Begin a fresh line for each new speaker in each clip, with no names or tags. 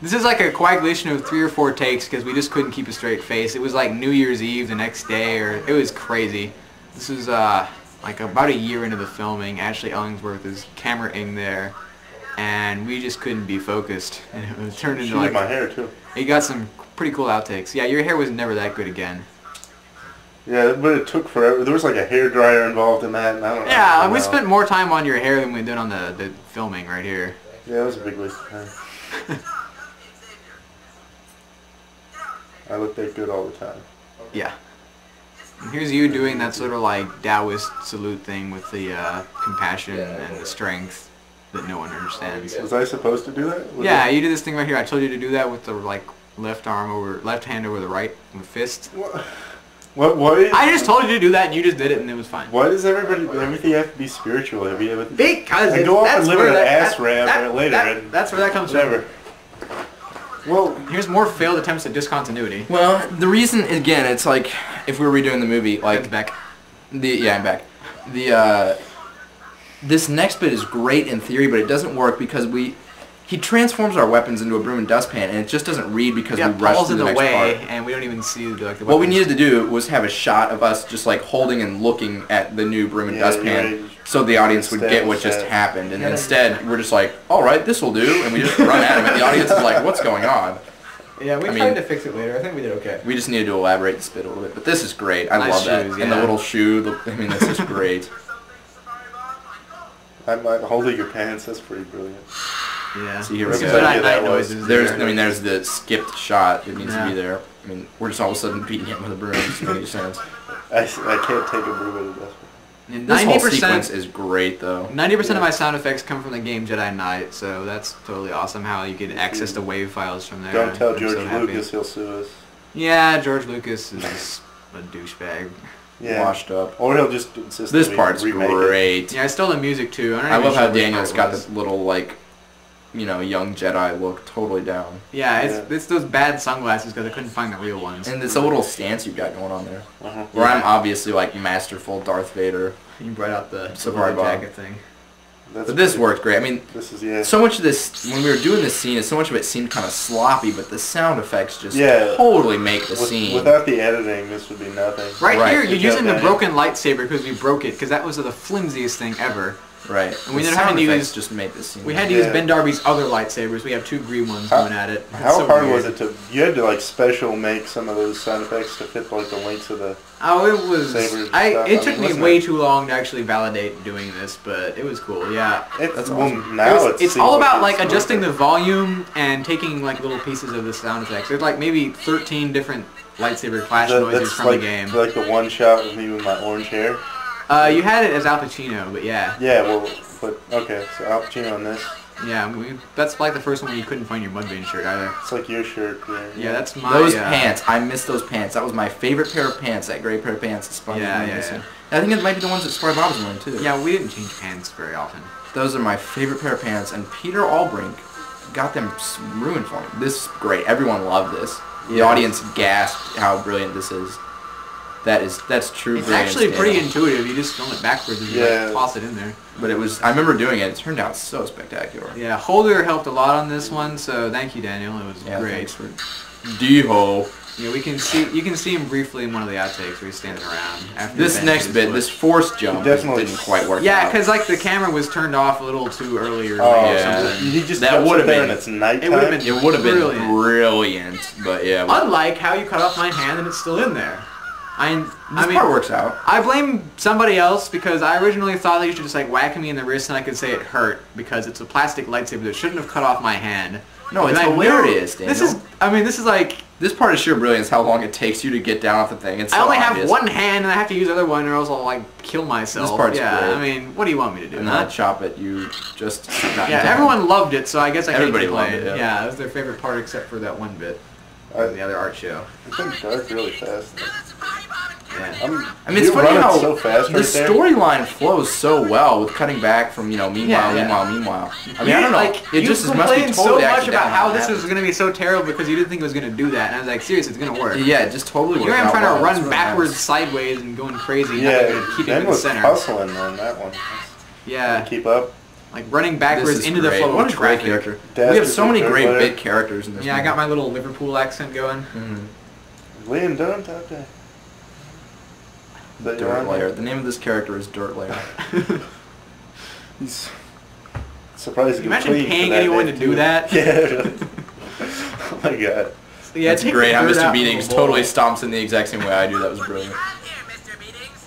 This is like a coagulation of 3 or 4 takes because we just couldn't keep a straight face. It was like New Year's Eve the next day, or it was crazy. This was like about a year into the filming. Ashley Ellingsworth is cameraing there, and we just couldn't be focused. And it was turned into like
my hair too.
He got some pretty cool outtakes. Yeah, your hair was never that good again.
Yeah, but it took forever. There was like a hair dryer involved in that, and I don't know.
Yeah, we spent more time on your hair than we did on the filming right here.
Yeah, it was a big waste of time. I look that good all the time.
Yeah. And here's you doing that sort of like Taoist salute thing with the compassion and the strength that no one understands.
Was I supposed to do that?
Yeah, you did this thing right here. I told you to do that with the like left hand over the right with fist.
What is,
I just told you to do that and you just did it and it was fine.
Why does everything have to be spiritual?
Because
I go off and live in an ass ramp later.
That's where that comes
from. Well,
here's more failed attempts at discontinuity.
Well, the reason, again, it's like, if we were redoing the movie, like...
I'm back.
Yeah, I'm back. This next bit is great in theory, but it doesn't work because he transforms our weapons into a broom and dustpan, and it just doesn't read because we rush through the next part.
And we don't even see the weapons.
What we needed to do was have a shot of us just like holding and looking at the new broom and dustpan, so the audience would get what just happened. And instead, we're just like, all right, this will do, and we just run at him, and the audience is like, what's going on?
Yeah, we tried to fix it later. I think we did okay.
We just needed to elaborate the spit a little bit, but this is great. I love that.
Shoes,
and the little shoe. This is great.
Holding your pants, that's pretty brilliant.
Yeah. See, here we
go.
There's the skipped shot that needs to be there. I mean, we're just all of a sudden beating him with a broom. It doesn't make any sense.
I can't take a broom at a dustpan.
This whole sequence is great, though.
90% of my sound effects come from the game Jedi Knight, so that's totally awesome how you can access the wave files from there.
Don't tell George Lucas, he'll sue us.
Yeah, George Lucas is a douchebag.
Yeah.
Washed up.
Or he'll just insist
this part's great.
Yeah, I stole the music too.
I love how Daniel's got this little, like, young Jedi look totally down.
Yeah, it's those bad sunglasses because I couldn't find the real ones.
And it's a little stance you've got going on there. Where I'm obviously, like, masterful Darth Vader.
You brought out the
Safari
jacket thing.
But this worked great. I mean,
this
so much of this, when we were doing this scene, so much of it seemed kind of sloppy, but the sound effects just totally make the scene.
Without the editing, this would be nothing.
Right here, you're using the broken lightsaber because we broke it, because that was the flimsiest thing ever.
Right.
And we ended up having to use
just make this scene.
We had to use Ben Darby's other lightsabers. We have 2 green ones going at it.
How hard was it to? You had to like special make some of those sound effects to fit like the lengths of the.
Oh, it was.
Sabers
it took me way too long to actually validate doing this, but it was cool. Yeah.
That's awesome. Now
it's all about like adjusting the volume and taking like little pieces of the sound effects. There's like maybe 13 different lightsaber flash noises from the game.
Like the one shot with me with my orange hair.
You had it as Al Pacino, but yeah.
Yeah, well, but okay, so Al Pacino on this.
Yeah, that's like the first one where you couldn't find your Mudvayne shirt either.
It's like your shirt.
Yeah, that's my.
Those pants, I miss those pants. That was my favorite pair of pants. That gray pair of pants. That Sparky was wearing. I think it might be the ones that Sparky Bob was wearing too.
Yeah, we didn't change pants very often.
Those are my favorite pair of pants, and Peter Albrink got them ruined for me. This is great. Everyone loved this. The audience gasped how brilliant this is. That's true.
It's actually pretty intuitive. You just film it backwards and you toss it in there.
But it was. I remember doing it. It turned out so spectacular.
Yeah, Holder helped a lot on this one, so thank you, Daniel. It was great.
Thanks for D-Ho.
Yeah, you can see him briefly in one of the outtakes where he's standing around. After
this next bit, this force jump, definitely didn't quite work.
Yeah, because like the camera was turned off a little too early or something.
He just
that would have been.
It's nighttime.
It would have been
brilliant. But yeah.
Unlike how you cut off my hand and it's still in there.
This part works out.
I blame somebody else because I originally thought that you should just like whack me in the wrist and I could say it hurt because it's a plastic lightsaber that shouldn't have cut off my hand.
No, it's hilarious, Daniel.
This is like...
This part is sheer brilliance, how long it takes you to get down off the thing. It's so
I only
obvious.
have one hand and I have to use the other one or else I'll like kill myself.
This part's
great.
I
mean, what do you want me to do?
And then I chop it, you just...
everyone loved it, so I guess I can't
Everybody
complain.
loved it,
Yeah, it was their favorite part except for that one bit. The other art show.
I think Darth really fast.
Yeah.
I mean, it's funny how
so fast
the storyline flows so well with cutting back from, meanwhile. I mean, I don't know. It just must be totally
so much
accidental
about how this was going to be so terrible because you didn't think it was going to do that. And I was like, seriously, it's going to work.
Yeah, it just totally worked.
Here I'm
out
trying to
well.
run backwards, sideways, and going crazy.
Yeah,
keep it in the center.
hustling on that one.
Yeah.
Keep up.
like running backwards into the
great.
flow
What
of
a great
traffic.
character.
Dastardly
We have so many great
Dirtlayer.
bit characters in this
Yeah, I
movie.
got my little Liverpool accent going.
Liam Dunn, top day.
Dirtlayer. The name of this character is Dirtlayer.
He's surprised.
Can you imagine paying anyone to do that?
Yeah. Oh my god.
Yeah,
That's
take
great.
the
How
bird
Mr.
out
Beatings
from the bowl.
totally stomps in the exact same way I do. That was brilliant.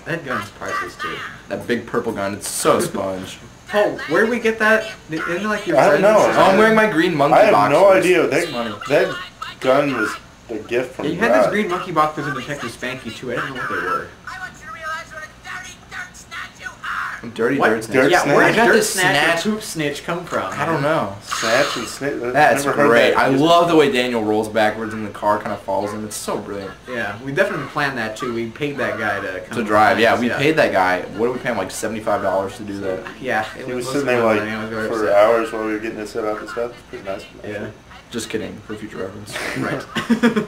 That gun's priceless too.
That big purple gun, it's so sponge.
Oh, where did we get that? Isn't like your
I don't
friends
know.
or
Oh, I'm
something?
wearing my green monkey
I have
box.
no
It's
idea.
funny.
That gun was a gift from
Yeah, you had
God.
those green monkey boxes in Detective Spanky too. I didn't know what they were.
Dirty
What?
dirt snatch.
Dirt
Yeah, where
snatch?
did
Got
dirt
this
snatch
snatch.
or poop snitch come from?
I don't know.
Snatch and snitch.
That's
Never heard
great.
that.
I love the way Daniel rolls backwards and the car kind of falls in. It's so brilliant.
Yeah, we definitely planned that too. We paid that guy to come
To drive, yeah,
behind
we
us,
paid that guy. What did we pay him? Like $75 to do that.
Yeah,
He was
most
sitting
of
there
my
like
money. I was very
for
upset.
hours while we were getting it set up and stuff. It's pretty nice.
Yeah,
Just kidding, for future reference.
right.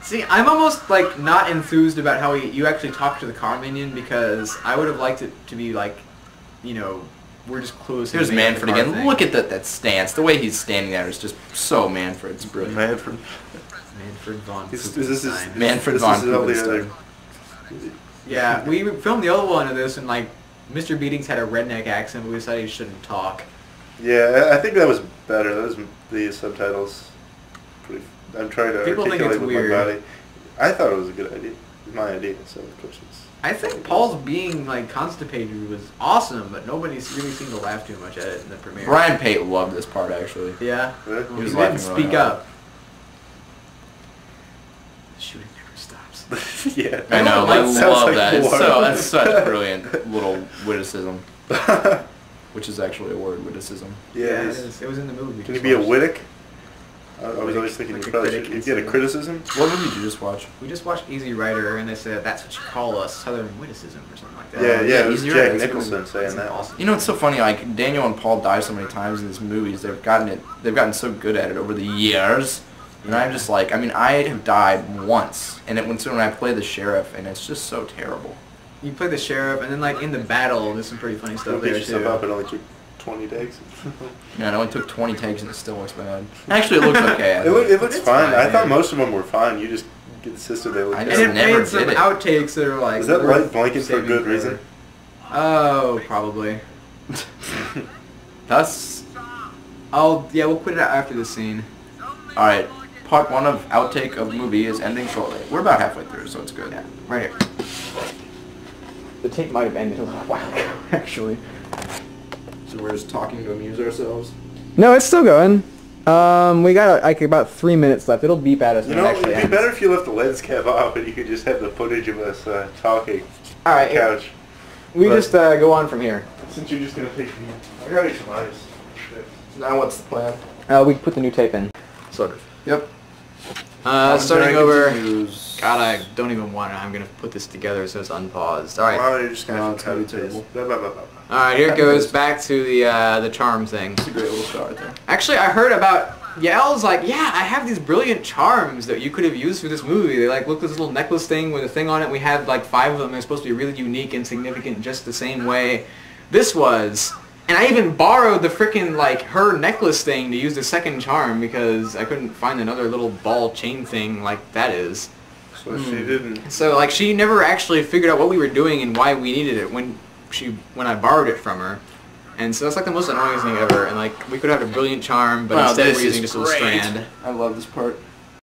See, I'm almost like not enthused about how you actually talk to the car minion because I would have liked it to be like, you know, we're just clueless.
Here's
and making
Manfred
the car
again.
thing.
Look at that stance. The way he's standing there is just so Manfred. It's brilliant.
Manfred.
Manfred von.
Is this his,
Poopenstein.
Manfred
this
von
is all the other.
Poopenstein.
Yeah, we filmed the other one of this and like Mr. Beatings had a redneck accent, but we decided he shouldn't talk.
Yeah, I think that was better. That was the subtitles. Pretty. I'm trying to
People think
articulate
it's
with
weird.
my body. I thought it was a good idea. It was my idea, so of course it's.
I think Paul's being like constipated was awesome, but nobody really seemed to laugh too much at it in the premiere.
Brian Pate loved this part, actually.
Yeah.
Really?
Well,
He was
he
laughing
didn't
really
speak
hard.
up. The shooting never stops.
Yeah.
I know,
like
I
that.
love
Sounds like
that. It's
war.
so that's such brilliant little witticism, which is actually a word, witticism.
Yeah,
it
it is.
is. It was in the movie. we
Can you
just
be a
watched.
Wittick? I was always thinking
Like
you
a
probably
critic
should. You get a
instead of-
criticism?
What movie did you just watch?
We just watched Easy Rider, and they said that's what you call us, Southern witticism or something like that.
Yeah,
yeah,
it was
he's
Jack
right.
Nicholson saying
That's
that.
awesome.
You know, it's so funny. Like Daniel and Paul die so many times in these movies. They've gotten so good at it over the years. And I'm just like, I mean, I have died once, and when I play the sheriff, and it's just so terrible.
You play the sheriff, and then like in the battle, there's some pretty funny stuff
Don't
there
beat yourself
too.
up. It only took 20 takes.
Yeah, it only took 20 takes, and it still looks bad. Actually, it looks okay. I
It,
think.
it looks
It's
fine.
fine,
I thought
man.
most of them were fine. You just insisted they looked
I
And
just
it
good.
never
made some
did it.
outtakes that are like.
Is that
worth
light blanket for a
saving
good reason?
Oh, probably.
Thus,
Yeah, we'll put it out after the scene.
all right. Part 1 of outtake of movie is ending shortly. We're about halfway through, so it's good.
Yeah, right here. The tape might have ended a little while ago, actually.
So we're just talking to amuse ourselves.
No, it's still going. We got like about 3 minutes left. It'll beep at us
You
when
know,
it
it'd
actually
be
ends.
better if you left the lens cap off and you could just have the footage of us talking
All
on
right,
the couch.
we
But-
just go on from here.
Since you're just going to take me. I got you some ice.
Now what's the plan?
We put the new tape in.
Sort of. Yep.
Starting over.
News.
God, I don't even want to. I'm gonna put this together so it's unpaused. All right.
Wow, you're just going
No,
to
it's
have
gonna
to
be
cut
terrible.
it. Blah, blah, blah, blah.
All right, here it goes back to the charm thing.
It's a great little start there.
Actually, I heard about Yael's like, yeah, I have these brilliant charms that you could have used for this movie. They like look this little necklace thing with a thing on it. We had like 5 of them. They're supposed to be really unique and significant, just the same way this was. And I even borrowed the frickin' like her necklace thing to use the second charm because I couldn't find another little ball chain thing like that is.
So she didn't.
So like she never actually figured out what we were doing and why we needed it when I borrowed it from her. And so that's like the most annoying thing ever. And like we could have a brilliant charm, but
Wow,
instead
this
we're using
is
just a little
great.
strand.
I love this part.